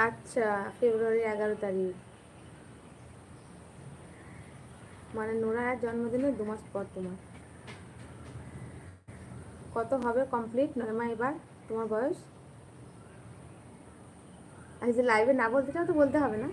আচ্ছা, ফেব্রুয়ারি 11 তারিখ, মানে নোরার জন্মদিনে 2 মাস পর তোমার। কত হবে কমপ্লিট নয়মা এবার তোমার বয়স? আর যে লাইভে না বলতে চাও তো বলতে হবে না।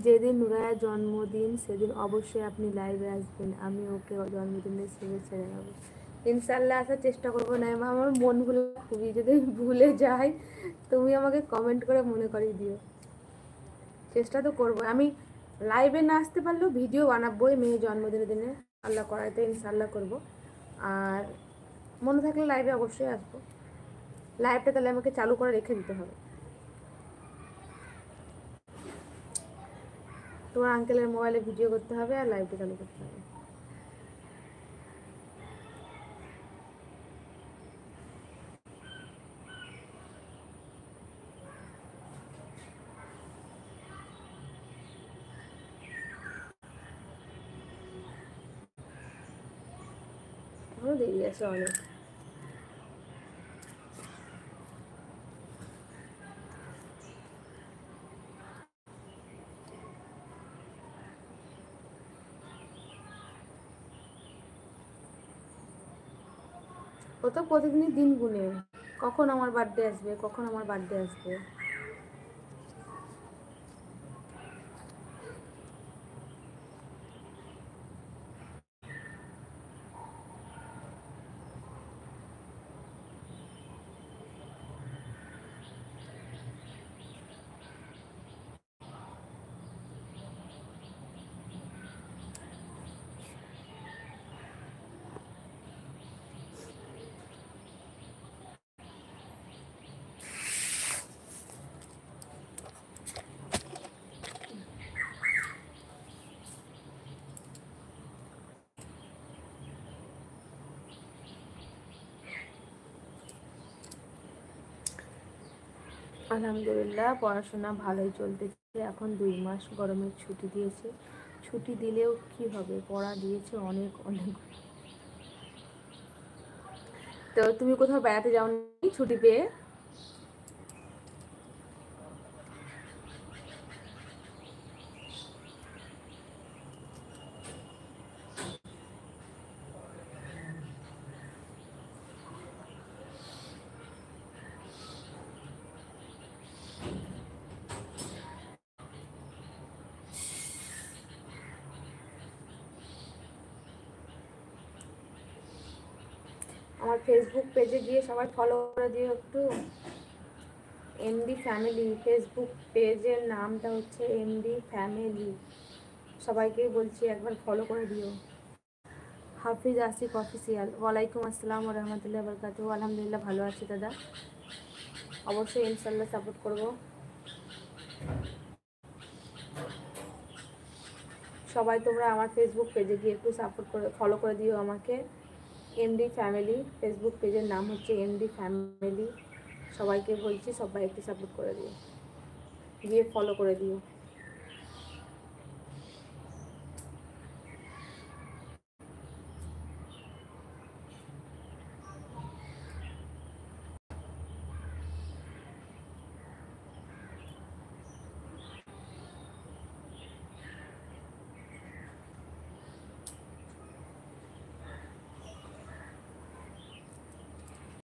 যেদিন নুরায়ের জন্মদিন সেদিন অবশ্যই আপনি লাইভে আসবেন, আমি ওকে জন্মদিনের শুভেচ্ছা জানাবো। ইনশাল্লাহ আসার চেষ্টা করবো। না আমার মন ভুলে খুবই, যদি ভুলে যাই তুমি আমাকে কমেন্ট করে মনে করিয়ে দিও। চেষ্টা তো করবো, আমি লাইভে না আসতে পারলেও ভিডিও বানাবোই মেয়ের জন্মদিনের দিনে, আল্লাহ করাইতে ইনশাল্লাহ করব। আর মনে থাকলে লাইভে অবশ্যই আসবো। লাইভটা তাহলে আমাকে চালু করে রেখে দিতে হবে। তোমার আঙ্কেলের মোবাইলে ভিডিও করতে হবে আর লাইভটা চালু করতে হবে। এখনো দেরি আছে অনেক। ও তো প্রতিদিনই দিন গুনে কখন আমার বার্থডে আসবে, কখন আমার বার্থডে আসবে। আলহামদুলিল্লাহ পড়াশোনা ভালোই চলতেছে। এখন 2 মাস গরমের ছুটি দিয়েছে। ছুটি দিলেও কি হবে, পড়া দিয়েছে অনেক অনেক। তো তুমি কোথাও বেড়াতে যাওনি ছুটি পেয়ে? আমার ফেসবুক পেজে গিয়ে সবাই ফলো করে দিও একটু। এমডি ফ্যামিলি, ফেসবুক পেজের নামটা হচ্ছে এমডি ফ্যামিলি। সবাইকে বলছি একবার ফলো করে দিও। হাফিজ আসিফ অফিসিয়াল, ওয়ালাইকুম আসসালাম রহমতুল্লাহ বরকাতু। আলহামদুলিল্লাহ ভালো আছি দাদা, অবশ্যই ইনশাল্লাহ সাপোর্ট করব। সবাই তোমরা আমার ফেসবুক পেজে গিয়ে একটু সাপোর্ট করে ফলো করে দিও আমাকে। এমডি ফ্যামিলি, ফেসবুক পেজের নাম হচ্ছে এমডি ফ্যামিলি। সবাইকে বলছি সবাই একটু সাপোর্ট করে দিও, গিয়ে ফলো করে দিও।